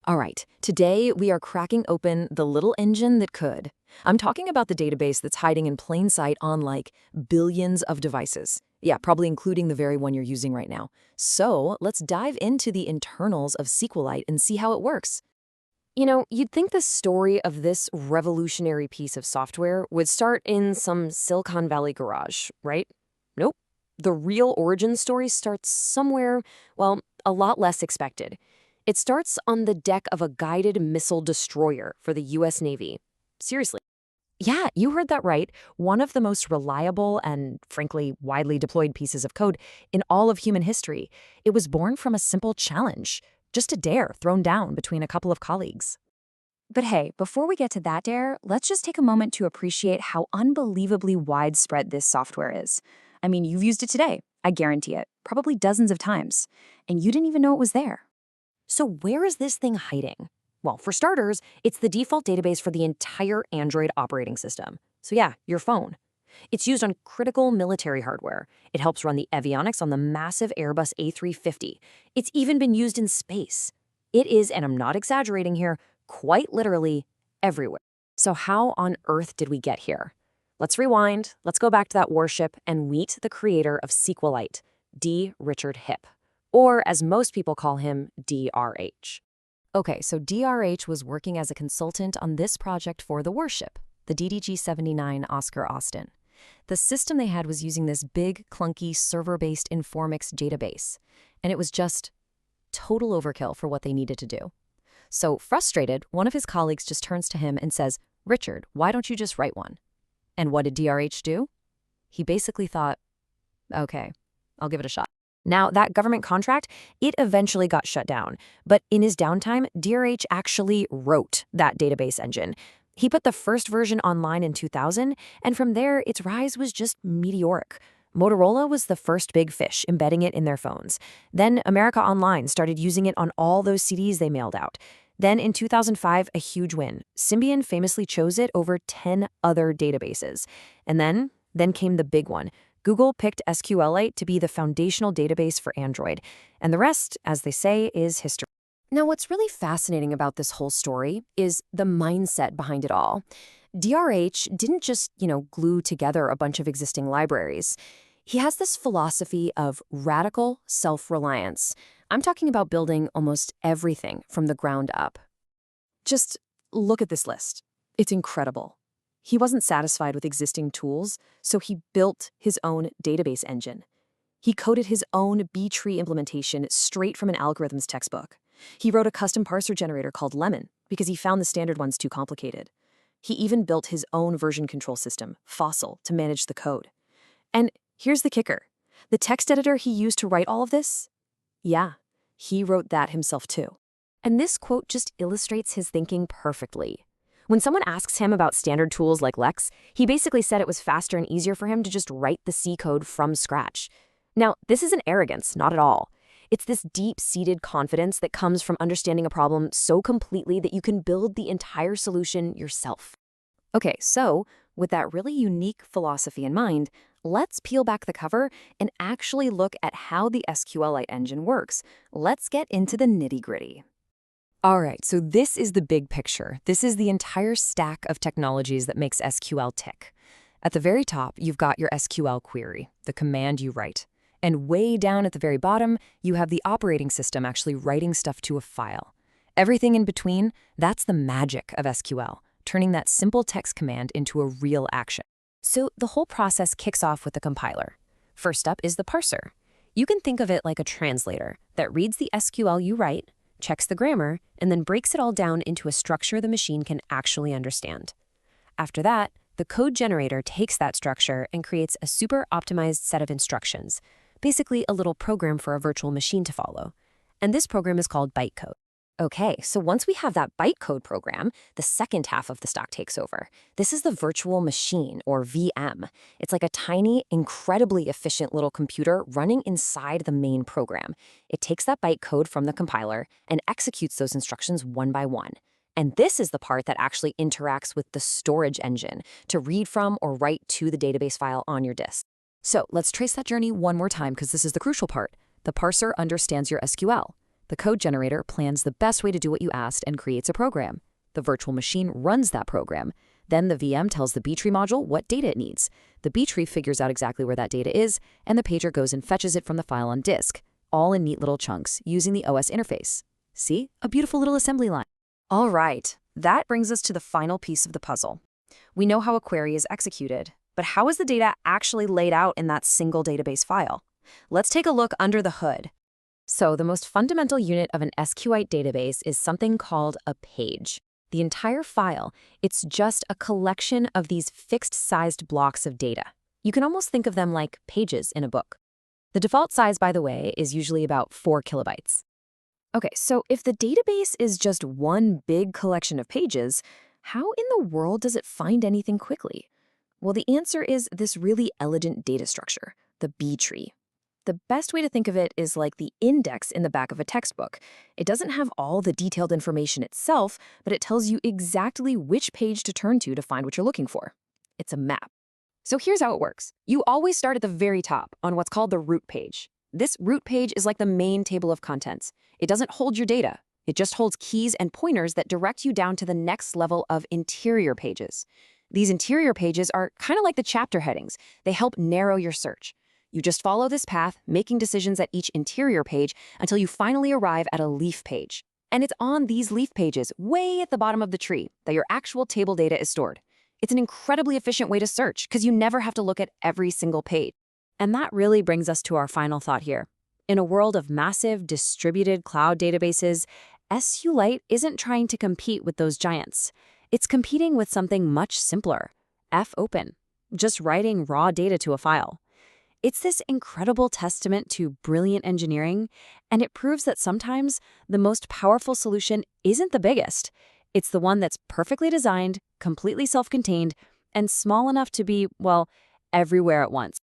All right, today we are cracking open the little engine that could. I'm talking about the database that's hiding in plain sight on like billions of devices. Yeah, probably including the very one you're using right now. So let's dive into the internals of SQLite and see how it works. You'd think the story of this revolutionary piece of software would start in some Silicon Valley garage, right? Nope. The real origin story starts somewhere, well, a lot less expected. It starts on the deck of a guided missile destroyer for the US Navy. Seriously. Yeah, you heard that right. One of the most reliable and, frankly, widely deployed pieces of code in all of human history. It was born from a simple challenge, just a dare thrown down between a couple of colleagues. But hey, before we get to that dare, let's just take a moment to appreciate how unbelievably widespread this software is. I mean, you've used it today, I guarantee it, probably dozens of times, and you didn't even know it was there. So where is this thing hiding? Well, for starters, it's the default database for the entire Android operating system. So yeah, your phone. It's used on critical military hardware. It helps run the avionics on the massive Airbus A350. It's even been used in space. It is, and I'm not exaggerating here, quite literally everywhere. So how on earth did we get here? Let's rewind. Let's go back to that warship and meet the creator of SQLite, D. Richard Hipp, or as most people call him, DRH. Okay, so DRH was working as a consultant on this project for the warship, the DDG-79 Oscar Austin. The system they had was using this big, clunky, server-based Informix database, and it was just total overkill for what they needed to do. So frustrated, one of his colleagues just turns to him and says, "Richard, why don't you just write one?" And what did DRH do? He basically thought, okay, I'll give it a shot. Now, that government contract, it eventually got shut down. But in his downtime, DRH actually wrote that database engine. He put the first version online in 2000, and from there, its rise was just meteoric. Motorola was the first big fish, embedding it in their phones. Then America Online started using it on all those CDs they mailed out. Then in 2005, a huge win. Symbian famously chose it over 10 other databases. And then came the big one. Google picked SQLite to be the foundational database for Android. And the rest, as they say, is history. Now, what's really fascinating about this whole story is the mindset behind it all. DRH didn't just, glue together a bunch of existing libraries. He has this philosophy of radical self-reliance. I'm talking about building almost everything from the ground up. Just look at this list. It's incredible. He wasn't satisfied with existing tools, so he built his own database engine. He coded his own B-tree implementation straight from an algorithms textbook. He wrote a custom parser generator called Lemon because he found the standard ones too complicated. He even built his own version control system, Fossil, to manage the code. And here's the kicker. The text editor he used to write all of this? Yeah, he wrote that himself too. And this quote just illustrates his thinking perfectly. When someone asks him about standard tools like Lex, he basically said it was faster and easier for him to just write the C code from scratch. Now, this isn't arrogance, not at all. It's this deep-seated confidence that comes from understanding a problem so completely that you can build the entire solution yourself. Okay, so with that really unique philosophy in mind, let's peel back the cover and actually look at how the SQLite engine works. Let's get into the nitty-gritty. All right, so this is the big picture. This is the entire stack of technologies that makes SQL tick. At the very top, you've got your SQL query, the command you write. And way down at the very bottom, you have the operating system actually writing stuff to a file. Everything in between, that's the magic of SQL, turning that simple text command into a real action. So the whole process kicks off with the compiler. First up is the parser. You can think of it like a translator that reads the SQL you write, checks the grammar, and then breaks it all down into a structure the machine can actually understand. After that, the code generator takes that structure and creates a super optimized set of instructions, basically a little program for a virtual machine to follow. And this program is called bytecode. Okay, so once we have that bytecode program, the second half of the stack takes over. This is the virtual machine, or VM. It's like a tiny, incredibly efficient little computer running inside the main program. It takes that bytecode from the compiler and executes those instructions one by one. And this is the part that actually interacts with the storage engine to read from or write to the database file on your disk. So let's trace that journey one more time because this is the crucial part. The parser understands your SQL. The code generator plans the best way to do what you asked and creates a program. The virtual machine runs that program. Then the VM tells the B-tree module what data it needs. The B-tree figures out exactly where that data is, and the pager goes and fetches it from the file on disk, all in neat little chunks using the OS interface. See? A beautiful little assembly line. All right, that brings us to the final piece of the puzzle. We know how a query is executed, but how is the data actually laid out in that single database file? Let's take a look under the hood. So the most fundamental unit of an SQLite database is something called a page. The entire file, it's just a collection of these fixed-sized blocks of data. You can almost think of them like pages in a book. The default size, by the way, is usually about 4 kilobytes. Okay, so if the database is just one big collection of pages, how in the world does it find anything quickly? Well, the answer is this really elegant data structure, the B-tree. The best way to think of it is like the index in the back of a textbook. It doesn't have all the detailed information itself, but it tells you exactly which page to turn to find what you're looking for. It's a map. So here's how it works. You always start at the very top on what's called the root page. This root page is like the main table of contents. It doesn't hold your data. It just holds keys and pointers that direct you down to the next level of interior pages. These interior pages are kind of like the chapter headings. They help narrow your search. You just follow this path, making decisions at each interior page until you finally arrive at a leaf page. And it's on these leaf pages, way at the bottom of the tree, that your actual table data is stored. It's an incredibly efficient way to search because you never have to look at every single page. And that really brings us to our final thought here. In a world of massive, distributed cloud databases, SQLite isn't trying to compete with those giants. It's competing with something much simpler, fopen, just writing raw data to a file. It's this incredible testament to brilliant engineering, and it proves that sometimes the most powerful solution isn't the biggest. It's the one that's perfectly designed, completely self-contained, and small enough to be, well, everywhere at once.